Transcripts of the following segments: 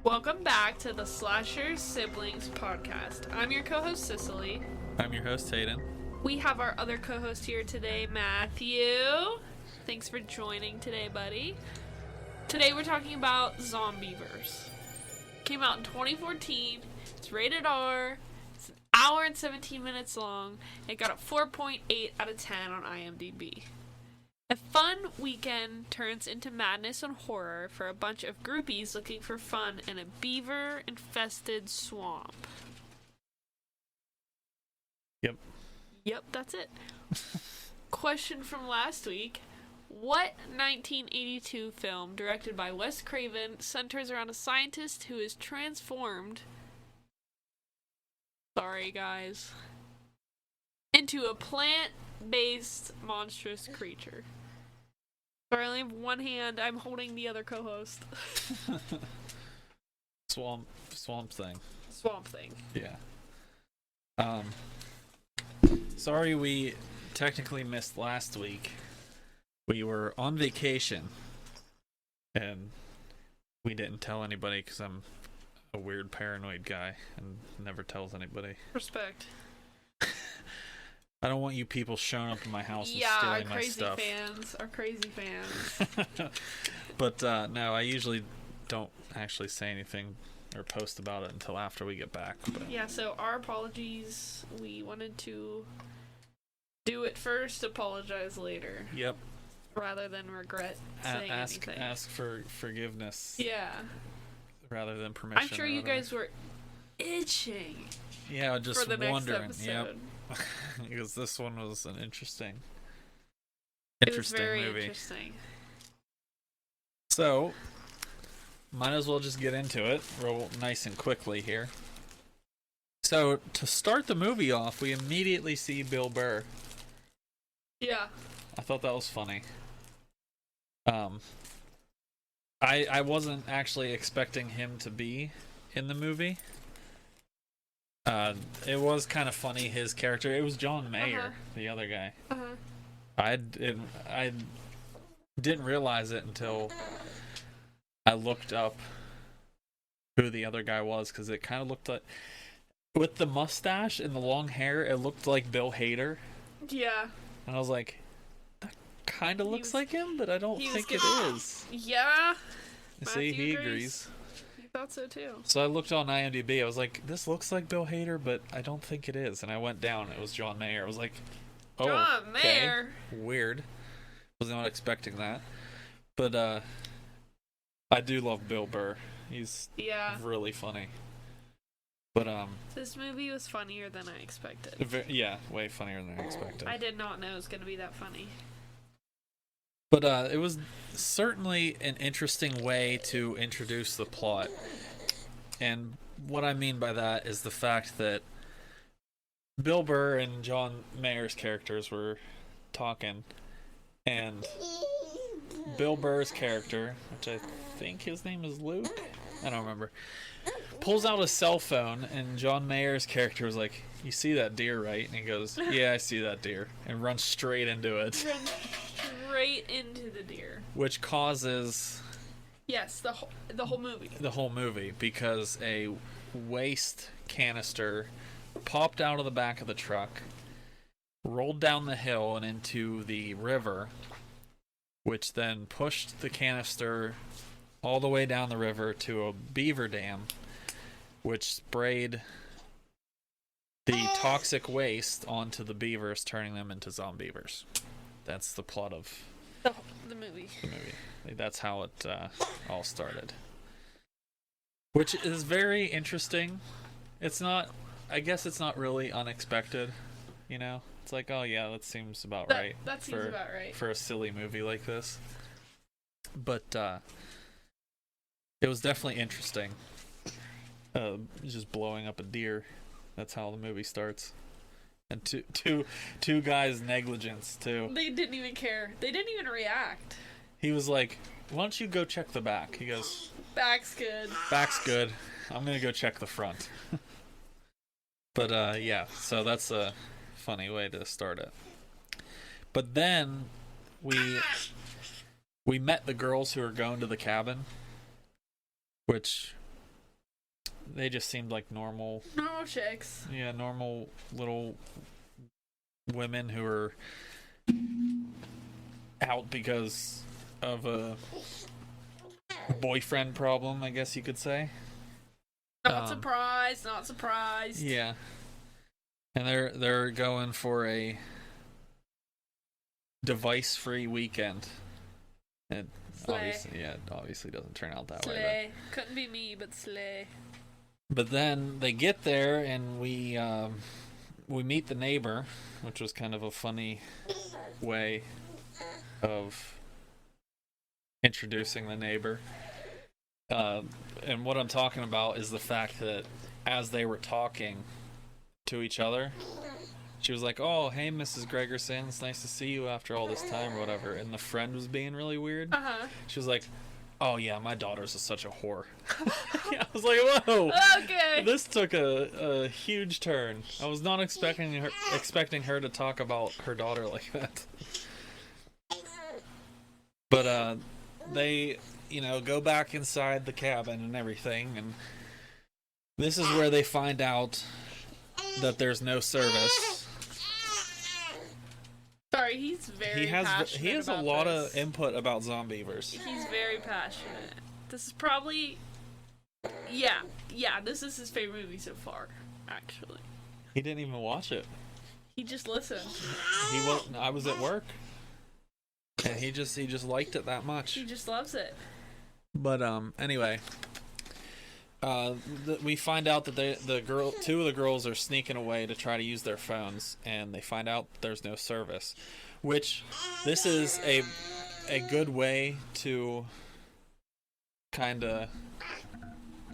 Welcome back to the Slasher Siblings podcast. I'm your co-host Cicely. I'm your host Hayden. We have our other co-host here today, Matthew. Thanks for joining today, buddy. Today we're talking about Zombievers. Came out in 2014. It's rated R. It's an hour and 17 minutes long. It got a 4.8 out of 10 on IMDb. A fun weekend turns into madness and horror for a bunch of groupies looking for fun in a beaver-infested swamp. Yep, that's it. Question from last week. What 1982 film directed by Wes Craven centers around a scientist who is transformed... Sorry, guys. Into a plant-based monstrous creature? Sorry, I only have one hand. I'm holding the other co-host. Swamp thing. Swamp thing. Yeah. Sorry we technically missed last week. We were on vacation. And we didn't tell anybody because I'm a weird paranoid guy and never tells anybody. Respect. I don't want you people showing up in my house and stealing my stuff. Our crazy fans. But no, I usually don't actually say anything or post about it until after we get back. But. Yeah, so our apologies. We wanted to do it first, apologize later. Yep. Rather than regret saying anything. Ask for forgiveness. Yeah. Rather than permission. I'm sure you guys were itching. Yeah, just for the wondering. Next episode. Yep. Because this one was an interesting it was very movie. Interesting. So, might as well just get into it real nice and quickly here. So, to start the movie off, we immediately see Bill Burr. Yeah. I thought that was funny. I wasn't actually expecting him to be in the movie. It was kind of funny, his character. It was John Mayer, the other guy. I didn't realize it until I looked up who the other guy was, because it kind of looked like, with the mustache and the long hair, it looked like Bill Hader. Yeah. And I was like, that kind of looks like him, but I don't think it is. Yeah. See, he agrees. He thought so too. So I looked on IMDb. I was like, this looks like Bill Hader, but I don't think it is. And I went down. It was John Mayer. I was like, oh, John okay. Mayer. Weird. Was not expecting that. But I do love Bill Burr. He's really funny. But this movie was funnier than I expected. Yeah, way funnier than I expected. I did not know it was going to be that funny. But it was certainly an interesting way to introduce the plot. And what I mean by that is the fact that Bill Burr and John Mayer's characters were talking, and Bill Burr's character, which I think his name is Luke, I don't remember, pulls out a cell phone, and John Mayer's character was like, you see that deer, right? And he goes, yeah, I see that deer, and runs straight into it. Straight into the deer. Which causes... Yes, the whole movie. The whole movie, because a waste canister popped out of the back of the truck, rolled down the hill and into the river, which then pushed the canister all the way down the river to a beaver dam, which sprayed the toxic waste onto the beavers, turning them into zombievers. That's the plot of the movie. That's how it all started. Which is very interesting. I guess it's not really unexpected, you know? It's like, oh yeah, that seems about right. That seems about right. For a silly movie like this. But it was definitely interesting. Just blowing up a deer. That's how the movie starts. And two guys' negligence too. They didn't even care. They didn't even react. He was like, why don't you go check the back? He goes, back's good. Back's good. I'm going to go check the front. But yeah, so that's a funny way to start it. But then we met the girls who were going to the cabin, which they just seemed like normal chicks. Yeah, normal little women who are out because of a boyfriend problem, I guess you could say. Not surprised. Yeah. And they're going for a device-free weekend. And obviously doesn't turn out that way. Couldn't be me, but slay. But then they get there and we meet the neighbor, which was kind of a funny way of introducing the neighbor. And what I'm talking about is the fact that as they were talking to each other, she was like, "Oh, hey, Mrs. Gregerson, it's nice to see you after all this time," or whatever. And the friend was being really weird. She was like, "Oh yeah, my daughter's such a whore." I was like, "Whoa, okay, this took a huge turn." I was not expecting her to talk about her daughter like that. But they, go back inside the cabin and everything, and this is where they find out that there's no service. Sorry, he's very passionate. He has a lot of input about Zombievers. He's very passionate. This is probably, yeah, this is his favorite movie so far, actually. He didn't even watch it. He just listened. I was at work, and he just liked it that much. He just loves it. But anyway, we find out that two of the girls are sneaking away to try to use their phones, and they find out there's no service, which this is a good way to kind of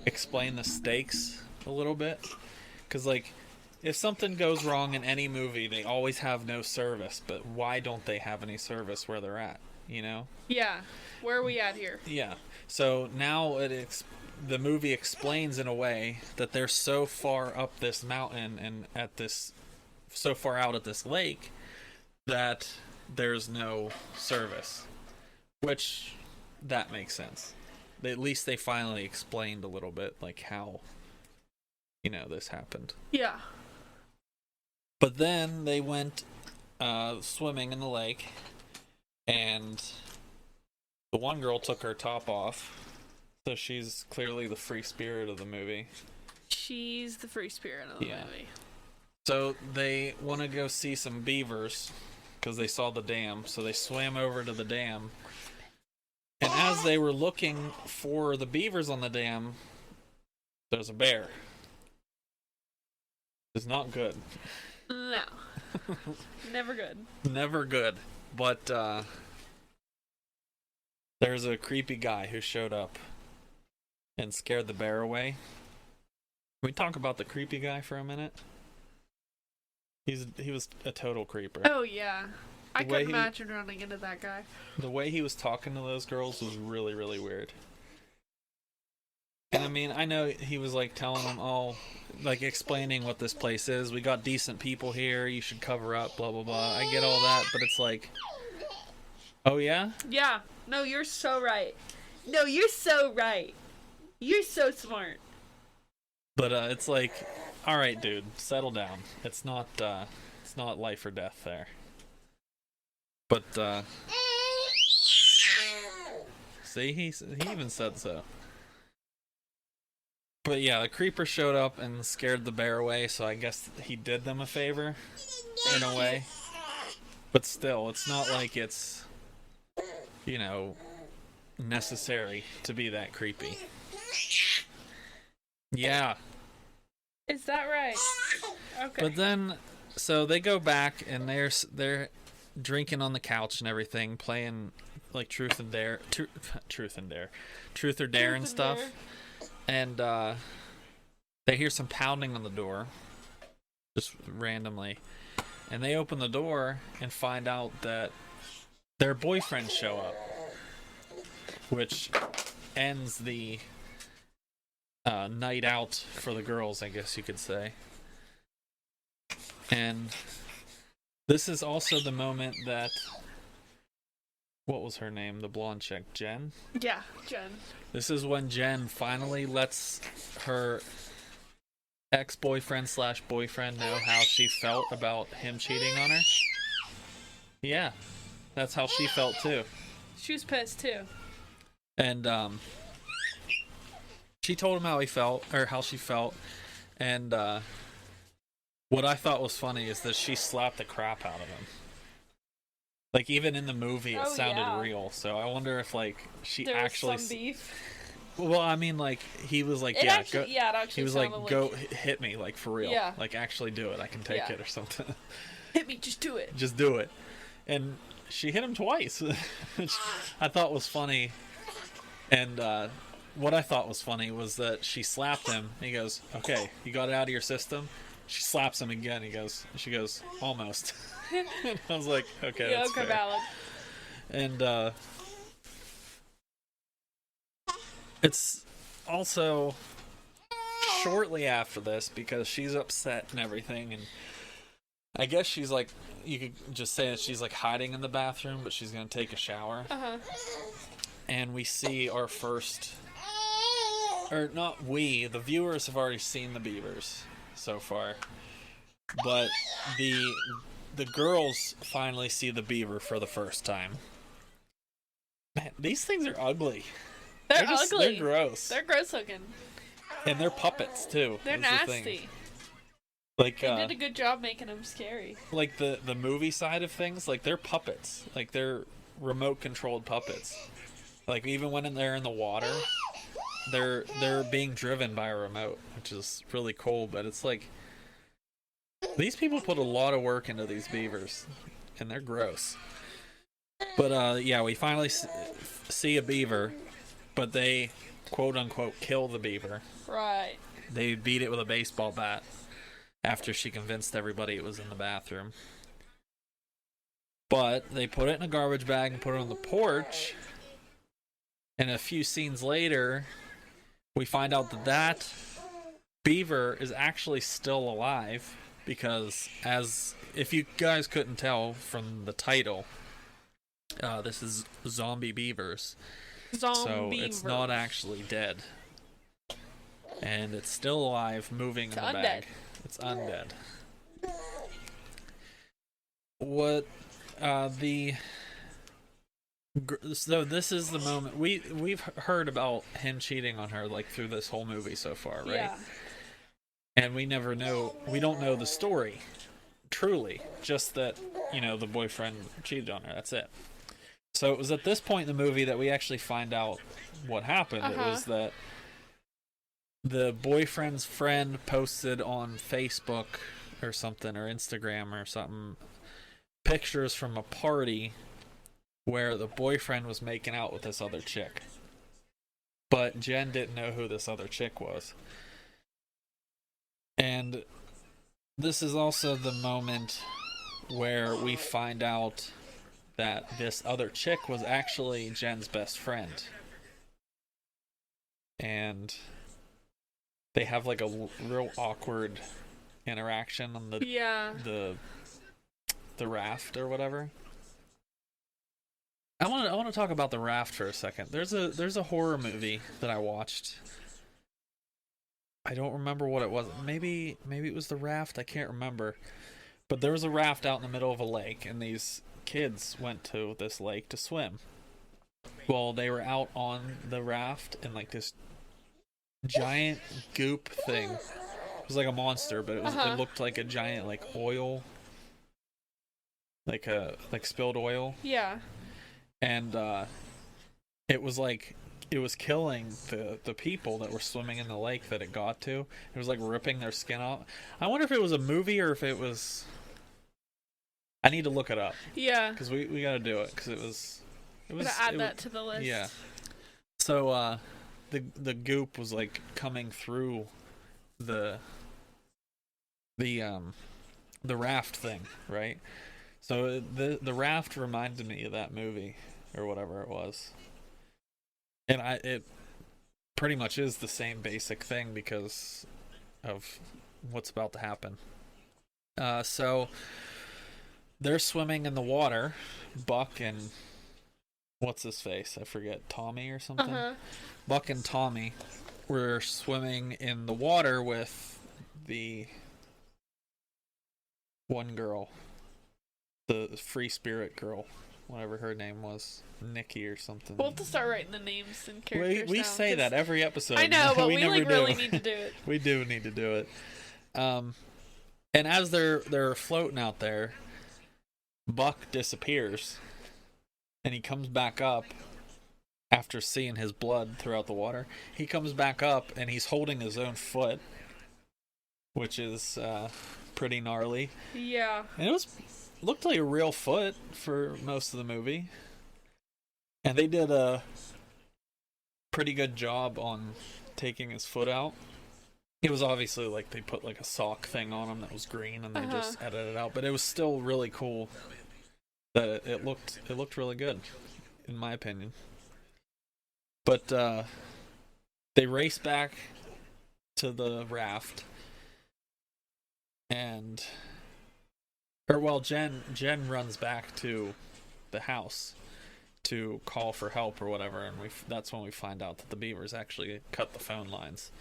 explain the stakes a little bit, because like if something goes wrong in any movie, they always have no service, but why don't they have any service where they're at, Yeah, where are we at here? Yeah, so now the movie explains in a way that they're so far up this mountain and so far out at this lake that there's no service, which that makes sense. At least they finally explained a little bit like how this happened. Yeah. But then they went swimming in the lake, and the one girl took her top off. So she's clearly the free spirit of the movie. She's the free spirit of the movie. So they want to go see some beavers because they saw the dam. So they swam over to the dam. And as they were looking for the beavers on the dam, there's a bear. It's not good. No. Never good. Never good. But there's a creepy guy who showed up and scared the bear away. Can we talk about the creepy guy for a minute? He was a total creeper. Oh yeah, I couldn't imagine running into that guy. The way he was talking to those girls was really, really weird. And I mean, I know he was like telling them, explaining what this place is. We got decent people here. You should cover up. Blah blah blah. I get all that, but it's like, oh yeah. Yeah. No, you're so right. No, you're so right. You're so smart. But it's like, all right, dude, settle down. It's not life or death there. But see, he even said so. But yeah, the creeper showed up and scared the bear away, so I guess he did them a favor in a way. But still, it's not like it's necessary to be that creepy. Yeah. Is that right? Okay. But then, so they go back and they're drinking on the couch and everything, playing like Truth or Dare and stuff. And they hear some pounding on the door, just randomly, and they open the door and find out that their boyfriends show up, which ends the night out for the girls, I guess you could say. And this is also the moment that, what was her name? The blonde chick, Jen? Yeah, Jen. This is when Jen finally lets her ex-boyfriend slash boyfriend know how she felt about him cheating on her? Yeah, that's how she felt too. She was pissed too. And she told him how he felt, or how she felt, and what I thought was funny is that she slapped the crap out of him. Like, even in the movie, it sounded real. So I wonder if, like, there actually... was some beef. Well, I mean, like, he was like, it actually he was like, go hit me, like, for real. Yeah. Like, actually do it. I can take it or something. Hit me, just do it. Just do it. And she hit him twice, which I thought was funny. And what I thought was funny was that she slapped him. And he goes, okay, you got it out of your system? She slaps him again. She goes, almost. And I was like, okay, that's fair. Valid. And it's also shortly after this, because she's upset and everything, and I guess she's like, you could just say that she's like hiding in the bathroom, but she's gonna take a shower. And we see our first, or not we, the viewers have already seen the beavers so far, but the girls finally see the beaver for the first time. Man, these things are ugly. They're ugly. They're gross. They're gross looking. And they're puppets too. They're nasty. Like, they did a good job making them scary. Like the movie side of things, like they're puppets. Like they're remote controlled puppets. Like even when they're in the water, they're being driven by a remote, which is really cool. But it's like, these people put a lot of work into these beavers, and they're gross. But yeah, we finally see a beaver, but they quote unquote kill the beaver. Right. They beat it with a baseball bat after she convinced everybody it was in the bathroom. But they put it in a garbage bag and put it on the porch. And a few scenes later, we find out that beaver is actually still alive, because, as if you guys couldn't tell from the title, this is Zombie Beavers. So it's not actually dead. And it's still alive, moving in the bag. It's undead. What so this is the moment we've heard about him cheating on her, like, through this whole movie so far, right? Yeah. And we don't know the story truly, just that, you know, the boyfriend cheated on her. That's it. So it was at this point in the movie that we actually find out what happened. It was that the boyfriend's friend posted on Facebook or something, or Instagram or something, pictures from a party where the boyfriend was making out with this other chick. But Jen didn't know who this other chick was. And this is also the moment where we find out that this other chick was actually Jen's best friend. And they have like a real awkward interaction on the raft or whatever. I want to talk about the raft for a second. There's a horror movie that I watched. I don't remember what it was. Maybe it was the raft. I can't remember. But there was a raft out in the middle of a lake, and these kids went to this lake to swim. Well, they were out on the raft, and like this giant goop thing. It was like a monster, but it looked like a giant, like, oil, like spilled oil. Yeah. And it was killing the people that were swimming in the lake that it got to. It was like ripping their skin off. I wonder if it was a movie or if it was. I need to look it up. Yeah. Because we got to do it, because it was. Gotta add that to the list. Yeah. So the goop was like coming through the raft thing, right? So the raft reminded me of that movie or whatever it was. And it pretty much is the same basic thing because of what's about to happen. So they're swimming in the water. Buck and what's his face? I forget. Tommy or something? Buck and Tommy were swimming in the water with the one girl, the free spirit girl, whatever her name was, Nikki or something. We'll have to start writing the names and characters We down, say that every episode. I know, but we never like do. really need to do it. We do need to do it. And as they're floating out there, Buck disappears, and he comes back up after seeing his blood throughout the water. He comes back up, and he's holding his own foot, which is pretty gnarly. Yeah. And it looked like a real foot for most of the movie. And they did a pretty good job on taking his foot out. It was obviously like they put like a sock thing on him that was green, and they just edited it out. But it was still really cool that it looked really good, in my opinion. But they race back to the raft, and Jen runs back to the house to call for help or whatever, and that's when we find out that the beavers actually cut the phone lines.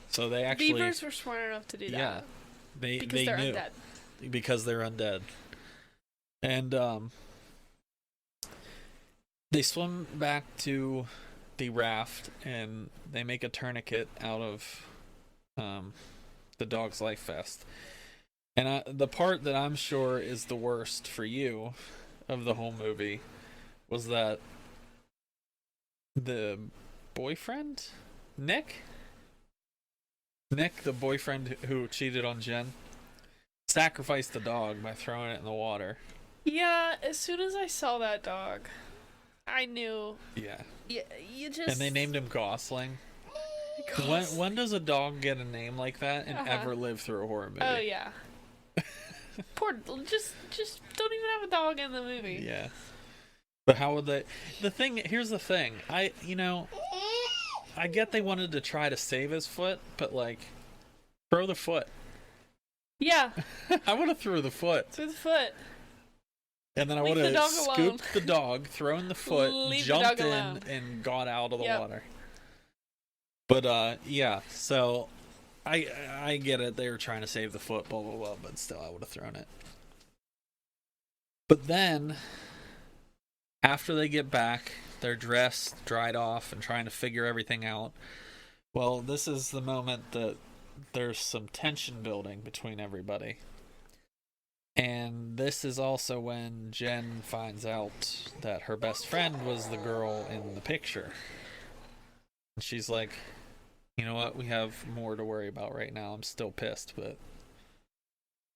So they actually Beavers were smart enough to do that. Yeah, they they're knew undead. because they're undead, and they swim back to the raft and they make a tourniquet out of the dog's life vest. And the part that I'm sure is the worst for you of the whole movie was that the boyfriend, Nick, the boyfriend who cheated on Jen, sacrificed the dog by throwing it in the water. Yeah, as soon as I saw that dog, I knew. Yeah. You just. And they named him Gosling. When does a dog get a name like that and ever live through a horror movie? Oh yeah. Poor, just don't even have a dog in the movie. Yeah. But how would they? Here's the thing. I get they wanted to try to save his foot, but like, throw the foot. Yeah. I would have threw the foot. Through the foot. And then I would have scooped the dog, thrown the foot, jumped in, and got out of the water. But yeah, so I get it. They were trying to save the foot, blah blah blah, but still, I would have thrown it. But then, after they get back, they're dressed, dried off, and trying to figure everything out. Well, this is the moment that there's some tension building between everybody. And this is also when Jen finds out that her best friend was the girl in the picture. And she's like, you know what? We have more to worry about right now. I'm still pissed, but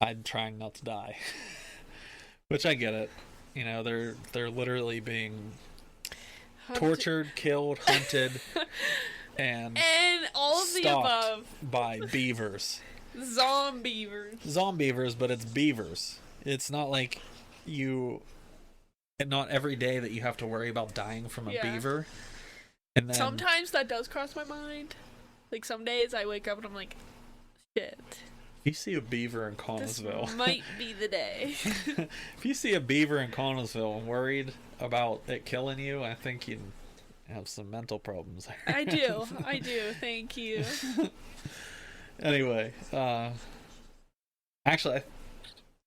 I'm trying not to die. Which I get it. You know, they're literally being tortured, killed, hunted, and all of the above by beavers. Zombievers, but it's beavers. It's not like not every day that you have to worry about dying from a beaver. And then sometimes that does cross my mind. Like some days I wake up and I'm like, shit. If you see a beaver in Connellsville, this might be the day. If you see a beaver in Connellsville and worried about it killing you, I think you'd have some mental problems there. I do. Thank you. Anyway, actually,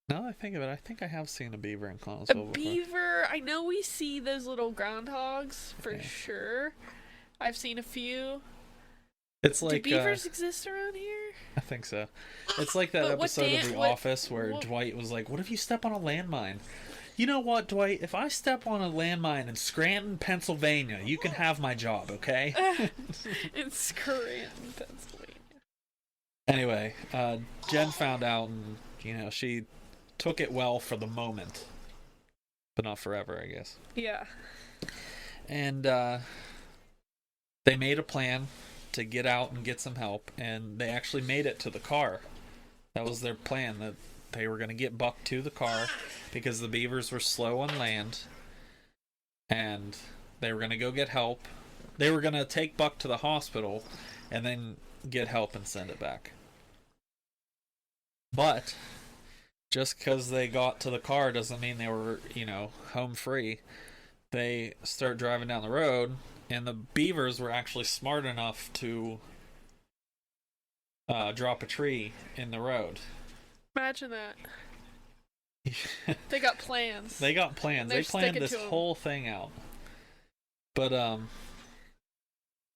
now that I think of it, I think I have seen a beaver in Connellsville before. Beaver, I know we see those little groundhogs for sure. I've seen a few. It's like, do beavers exist around here? I think so. It's like that episode of The Office where Dwight was like, what if you step on a landmine? You know what, Dwight? If I step on a landmine in Scranton, Pennsylvania, you can have my job, okay? In Scranton, Pennsylvania. Anyway, Jen found out, and, she took it well for the moment. But not forever, I guess. Yeah. And, they made a plan to get out and get some help, and they actually made it to the car. That was their plan, that they were going to get Buck to the car because the beavers were slow on land, and they were going to go get help. They were going to take Buck to the hospital and then get help and send it back. But just because they got to the car doesn't mean they were, home free. They start driving down the road, and the beavers were actually smart enough to drop a tree in the road. Imagine that. They got plans. They got plans. They planned this whole thing out. But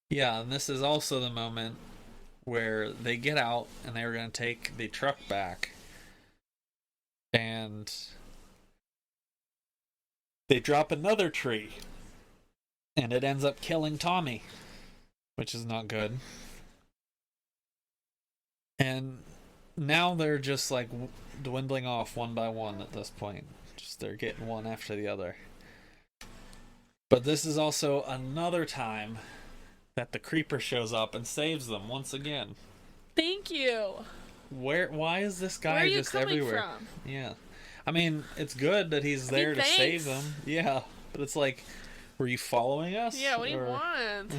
yeah, and this is also the moment where they get out and they were going to take the truck back. And they drop another tree. And it ends up killing Tommy, which is not good. And now they're just like dwindling off one by one at this point. Just they're getting one after the other. But this is also another time that the creeper shows up and saves them once again. Thank you. Why is this guy just everywhere? From? Yeah. I mean, it's good that he's there to save them. Yeah. But it's like, were you following us? Yeah, what do you want?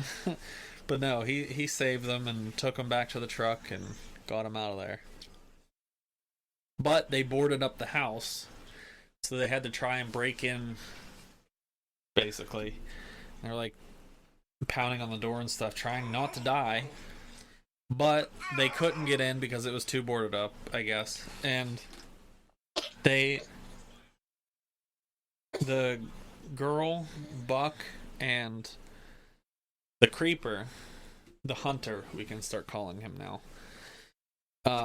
But no, he saved them and took them back to the truck and got them out of there. But they boarded up the house, so they had to try and break in, basically. They're like pounding on the door and stuff, trying not to die. But they couldn't get in because it was too boarded up, I guess. And the girl, Buck, and the creeper, the hunter, we can start calling him now,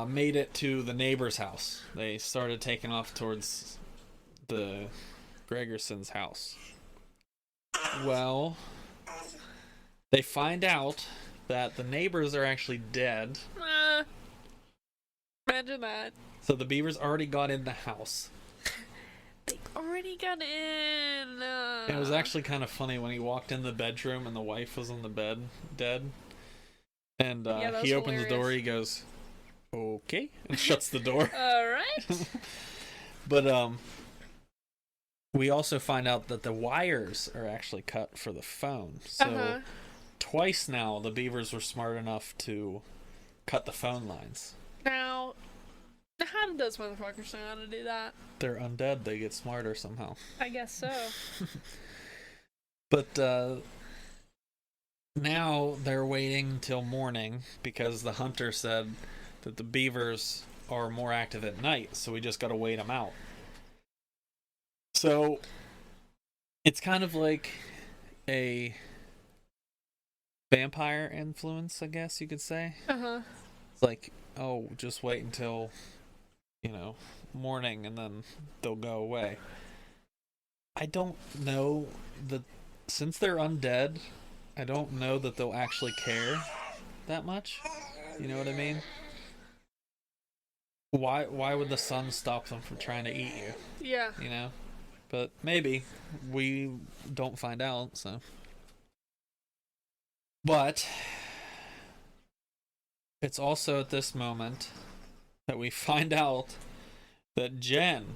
made it to the neighbor's house. They started taking off towards the Gregerson's house. Well, they find out that the neighbors are actually dead. Imagine that. So the beavers already got in the house. They already got in. It was actually kind of funny when he walked in the bedroom and the wife was on the bed, dead. And he opens the door, he goes, okay, and shuts the door. Alright. But we also find out that the wires are actually cut for the phone. So twice now the beavers were smart enough to cut the phone lines. Now, how did those motherfuckers know how to do that? They're undead, they get smarter somehow. I guess so. But now they're waiting till morning because the hunter said that the beavers are more active at night, so we just gotta wait them out. So it's kind of like a vampire influence, I guess you could say. It's like, oh, just wait until, morning and then they'll go away. I don't know that, since they're undead, I don't know that they'll actually care that much. You know what I mean? Why would the sun stop them from trying to eat you? Yeah. But maybe. We don't find out, so. But it's also at this moment that we find out that Jen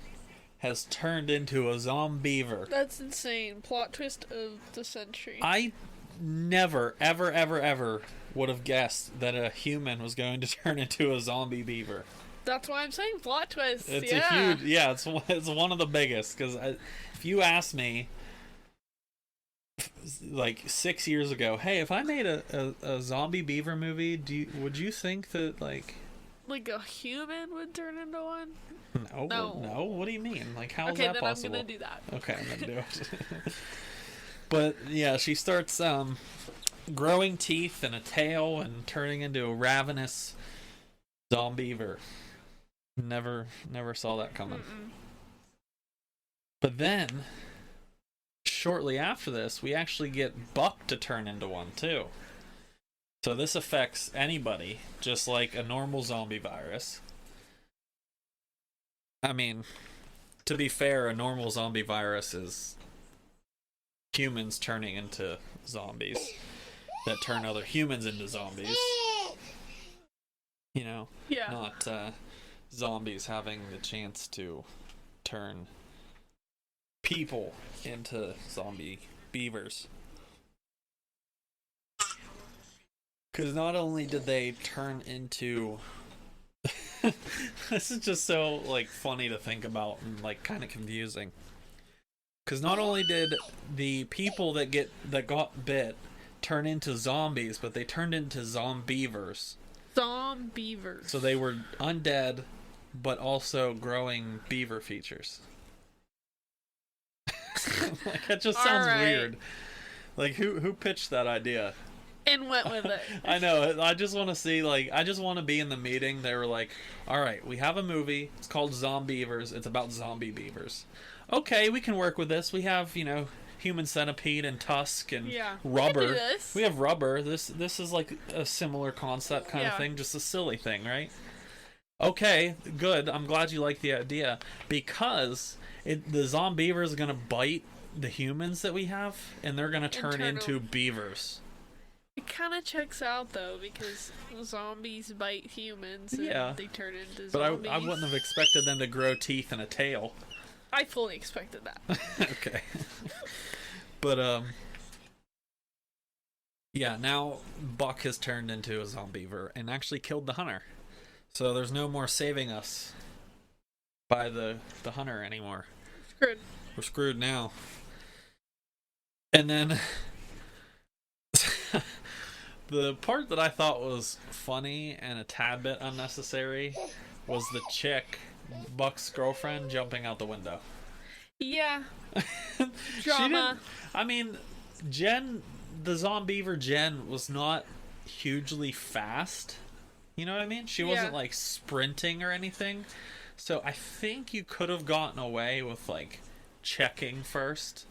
has turned into a zombiever. That's insane. Plot twist of the century. I never, ever, ever, ever would have guessed that a human was going to turn into a zombie beaver. That's why I'm saying plot twist. It's a huge, it's one of the biggest. Because if you asked me, like 6 years ago, hey, if I made a zombie beaver movie, would you think that like a human would turn into one? No. What do you mean? Like, how is that possible? I'm gonna do that. Okay, I'm gonna do it. But yeah, she starts growing teeth and a tail and turning into a ravenous zombiever. Never saw that coming. But then, shortly after this, we actually get Buck to turn into one too. So this affects anybody, just like a normal zombie virus. I mean, to be fair, a normal zombie virus is humans turning into zombies that turn other humans into zombies. Yeah. Not zombies having the chance to turn people into zombie beavers. Because not only did they turn into... This is just so, funny to think about and, kind of confusing. Because not only did the people that got bit turn into zombies, but they turned into zombievers. Zombievers. So they were undead, but also growing beaver features. Like, that just sounds weird. Like, who pitched that idea? And went with it. I know. I just want to see, I just want to be in the meeting. They were like, all right, we have a movie. It's called Zombievers. It's about zombie beavers. Okay, we can work with this. We have, human centipede and tusk and rubber. We can do this. We have rubber. This is like a similar concept kind of thing, just a silly thing, right? Okay, good. I'm glad you like the idea, because the zombievers are going to bite the humans that we have, and they're going to turn into beavers. It kind of checks out, though, because zombies bite humans and they turn into zombies. But I wouldn't have expected them to grow teeth and a tail. I fully expected that. Okay. But, now Buck has turned into a zombiever and actually killed the hunter. So there's no more saving us by the hunter anymore. Screwed. We're screwed now. And then the part that I thought was funny and a tad bit unnecessary was the chick, Buck's girlfriend, jumping out the window. Yeah. Drama. Jen, the zombiever Jen, was not hugely fast. You know what I mean? She wasn't, sprinting or anything. So I think you could have gotten away with, checking first.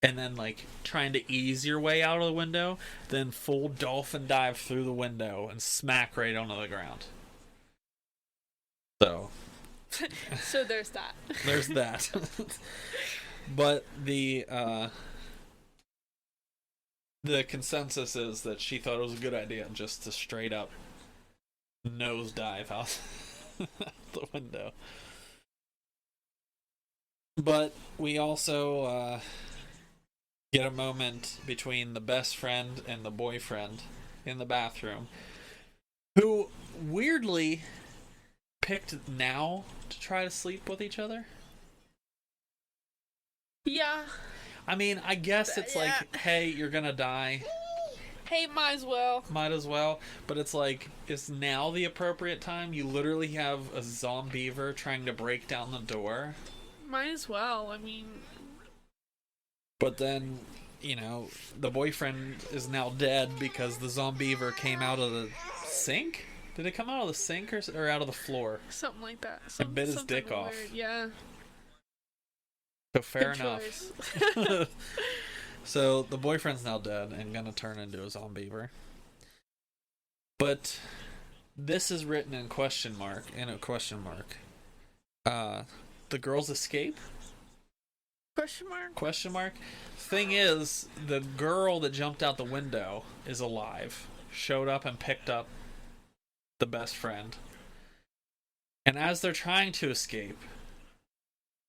And then, trying to ease your way out of the window. Then full dolphin dive through the window and smack right onto the ground. So. So there's that. There's that. But the consensus is that she thought it was a good idea just to straight up nosedive out the window. But we also get a moment between the best friend and the boyfriend in the bathroom, who weirdly picked now to try to sleep with each other. Yeah. I guess it's hey, you're gonna die. Hey, might as well. Might as well. But it's is now the appropriate time? You literally have a zombiever trying to break down the door. Might as well. But then, the boyfriend is now dead because the zombiever came out of the sink? Did it come out of the sink or out of the floor? Something like that. And bit his dick off. Yeah. So fair enough. So the boyfriend's now dead and gonna turn into a zombiever. But this is written in a question mark. The girls escape? Question mark? Thing is, the girl that jumped out the window is alive. Showed up and picked up the best friend. And as they're trying to escape,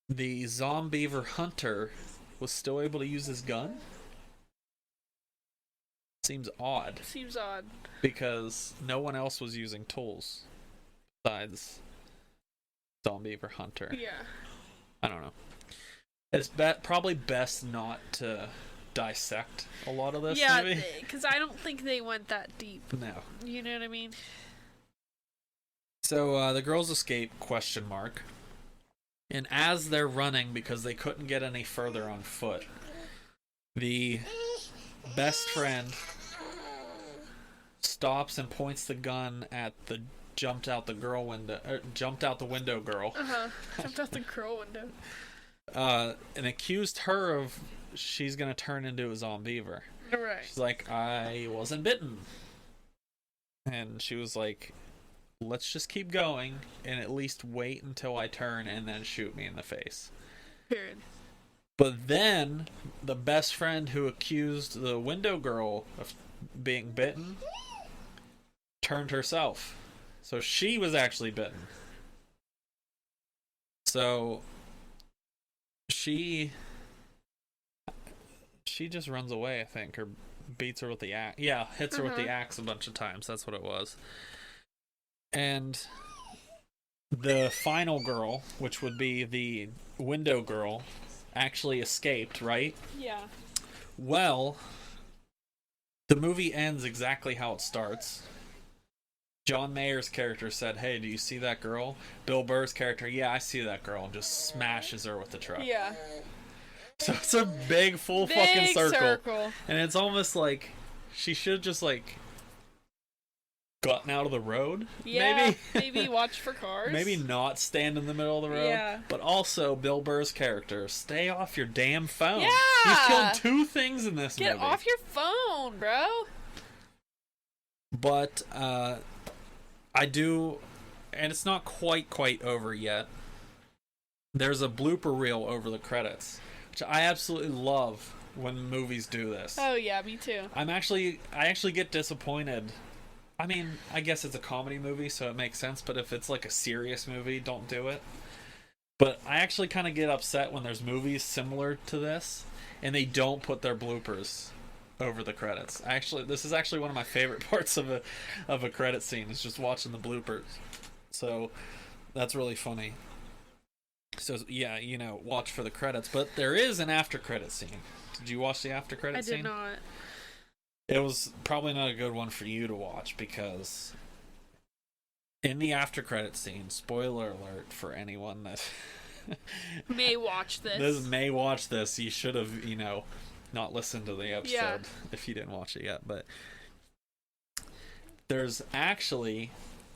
the zombiever hunter was still able to use his gun? Seems odd. Because no one else was using tools besides zombiever hunter. Yeah. I don't know. It's probably best not to dissect a lot of this movie. Yeah, because I don't think they went that deep. No. You know what I mean? So the girls escape, question mark. And as they're running, because they couldn't get any further on foot, the best friend stops and points the gun at the jumped out the window girl. Jumped out the girl window. And accused her of she's gonna turn into a zombiever. Right. She's like, I wasn't bitten. And she was like, let's just keep going and at least wait until I turn and then shoot me in the face. Period. But then the best friend who accused the window girl of being bitten turned herself. So she was actually bitten. So she just runs away, I think, or beats her with the axe. Yeah, hits her with the axe a bunch of times. That's what it was. And the final girl, which would be the window girl, actually escaped, right? Yeah. Well, the movie ends exactly how it starts. John Mayer's character said, "Hey, do you see that girl?" Bill Burr's character, "Yeah, I see that girl," and just smashes her with the truck. Yeah. So it's a big, full fucking circle. And it's almost like she should just, like, gotten out of the road. Yeah, maybe watch for cars. Maybe not stand in the middle of the road. Yeah. But also, Bill Burr's character, stay off your damn phone. Yeah. He's killed 2 things in this movie. Get off your phone, bro. But, I do, and it's not quite over yet. There's a blooper reel over the credits, which I absolutely love when movies do this. Oh yeah, me too. I actually get disappointed. I mean, I guess it's a comedy movie, so it makes sense, but if it's like a serious movie, don't do it. But I actually kind of get upset when there's movies similar to this, and they don't put their bloopers over the credits. This is actually one of my favorite parts of a credit scene, is just watching the bloopers. So that's really funny. So yeah, watch for the credits. But there is an after credit scene. Did you watch the after credit scene? I did not. It was probably not a good one for you to watch, because in the after credit scene, spoiler alert for anyone that may watch this. You should have, not listened to the episode if you didn't watch it yet. But there's actually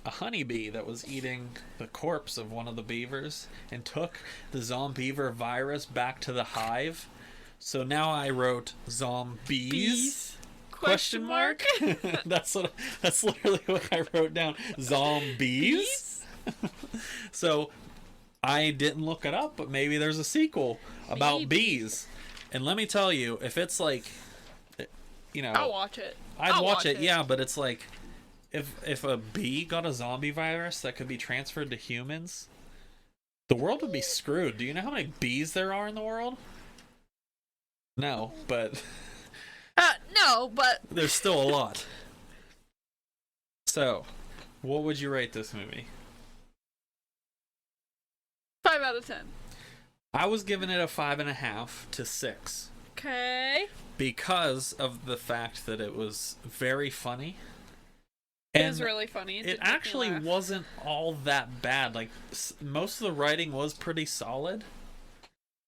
a honeybee that was eating the corpse of one of the beavers and took the zombiever virus back to the hive. So now I wrote zombies. Question mark? That's literally what I wrote down. Zombies. So I didn't look it up, but maybe there's a sequel about bees. And let me tell you, if it's like, I'll watch it. I'd watch it, yeah, but it's like, if a bee got a zombie virus that could be transferred to humans, the world would be screwed. Do you know how many bees there are in the world? No, but no, but there's still a lot. So, what would you rate this movie? 5 out of 10. I was giving it a 5.5 to 6. Okay. Because of the fact that it was very funny. It was really funny. It actually wasn't all that bad. Like, most of the writing was pretty solid.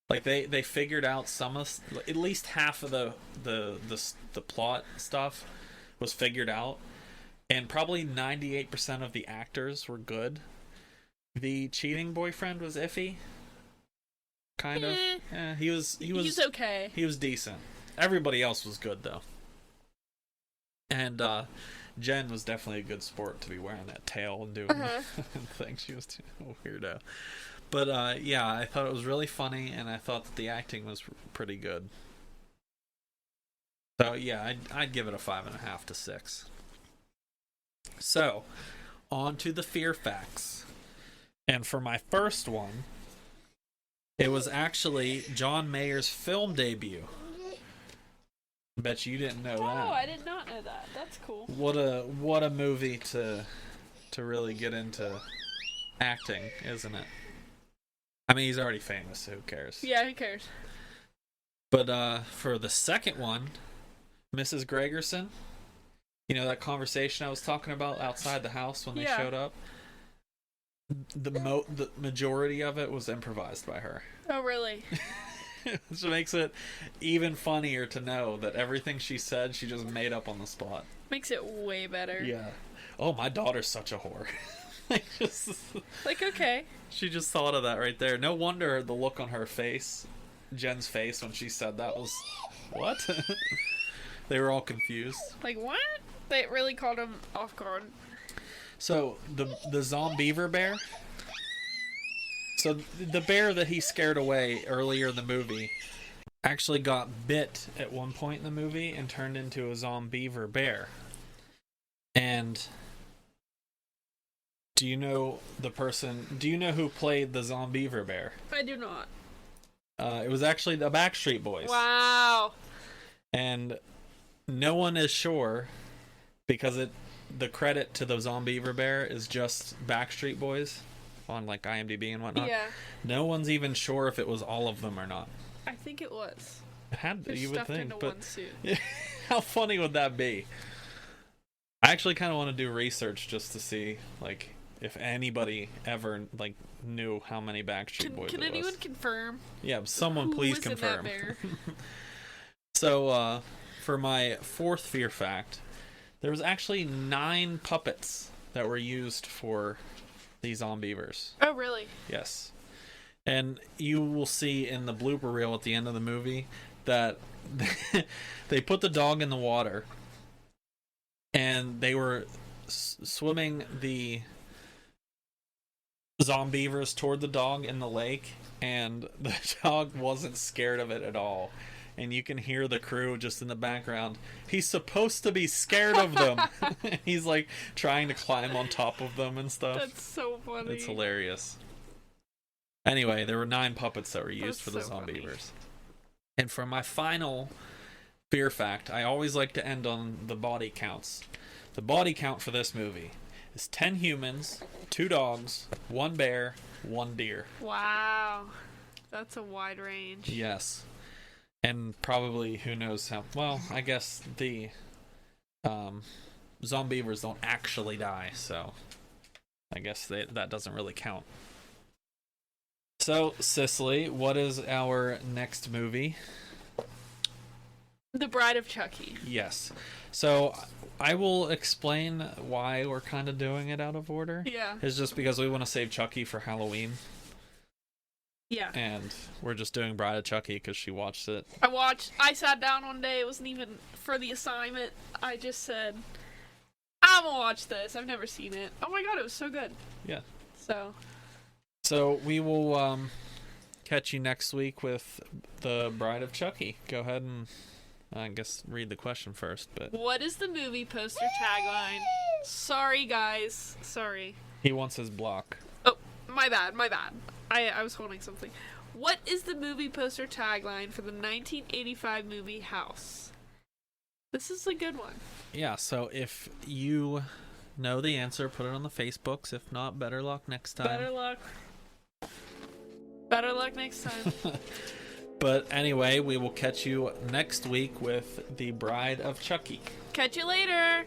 Like, they figured out at least half of the plot stuff was figured out, and probably 98% of the actors were good. The cheating boyfriend was iffy, kind of. Yeah, he was okay. He was decent. Everybody else was good though, and Jen was definitely a good sport to be wearing that tail and doing things. She was a weirdo. But, yeah, I thought it was really funny, and I thought that the acting was pretty good. So, yeah, I'd give it a 5.5 to 6. So, on to the fear facts. And for my first one, it was actually John Mayer's film debut. Bet you didn't know that. Oh, I did not know that. That's cool. What a movie to really get into acting, isn't it? I mean, he's already famous, so who cares? Yeah, who cares? But for the second one, Mrs. Gregerson, that conversation I was talking about outside the house when they showed up? The majority of it was improvised by her. Oh, really? Which makes it even funnier to know that everything she said, she just made up on the spot. Makes it way better. Yeah. Oh, my daughter's such a whore. Okay. She just thought of that right there. No wonder the look on her face, Jen's face, when she said that was, what? They were all confused. Like, what? They really caught him off guard. So, the zombiever bear. So, the bear that he scared away earlier in the movie actually got bit at one point in the movie and turned into a zombiever bear. And do you know who played the zombiever bear? I do not. It was actually the Backstreet Boys. Wow. And no one is sure, because the credit to the zombiever bear is just Backstreet Boys on like IMDb and whatnot. Yeah. No one's even sure if it was all of them or not. I think it was. It had to, you would think. Into but one suit. How funny would that be? I actually kind of want to do research just to see, like, if anybody ever, like, knew how many Backstreet Boys Can it anyone was. confirm? Yeah, someone Who please was in confirm. that bear? So, for my fourth fear fact, there was actually 9 puppets that were used for these Zombievers. Oh, really? Yes. And you will see in the blooper reel at the end of the movie that they put the dog in the water and they were swimming the Zombievers toward the dog in the lake, and the dog wasn't scared of it at all. And you can hear the crew just in the background. He's supposed to be scared of them. He's like trying to climb on top of them and stuff. That's so funny. It's hilarious. Anyway, there were 9 puppets that were used for the so funny. Zombievers. And for my final fear fact, I always like to end on the body counts. The body count for this movie is 10 humans, 2 dogs, 1 bear, 1 deer. Wow. That's a wide range. Yes. And probably, who knows how... Well, I guess the Zombievers don't actually die, so I guess that doesn't really count. So, Cicely, what is our next movie? The Bride of Chucky. Yes. So, I will explain why we're kind of doing it out of order. Yeah. It's just because we want to save Chucky for Halloween. Yeah. And we're just doing Bride of Chucky because she watched it. I sat down one day, it wasn't even for the assignment. I just said, I'm gonna watch this. I've never seen it. Oh my god, it was so good. Yeah. So we will catch you next week with the Bride of Chucky. Go ahead and, I guess, read the question first. But what is the movie poster tagline? Sorry, guys. Sorry. he wants his block. Oh, my bad. I was holding something. What is the movie poster tagline for the 1985 movie House? This is a good one. Yeah, so if you know the answer, put it on the Facebooks. If not, better luck next time. Better luck. Better luck next time. But anyway, we will catch you next week with the Bride of Chucky. Catch you later.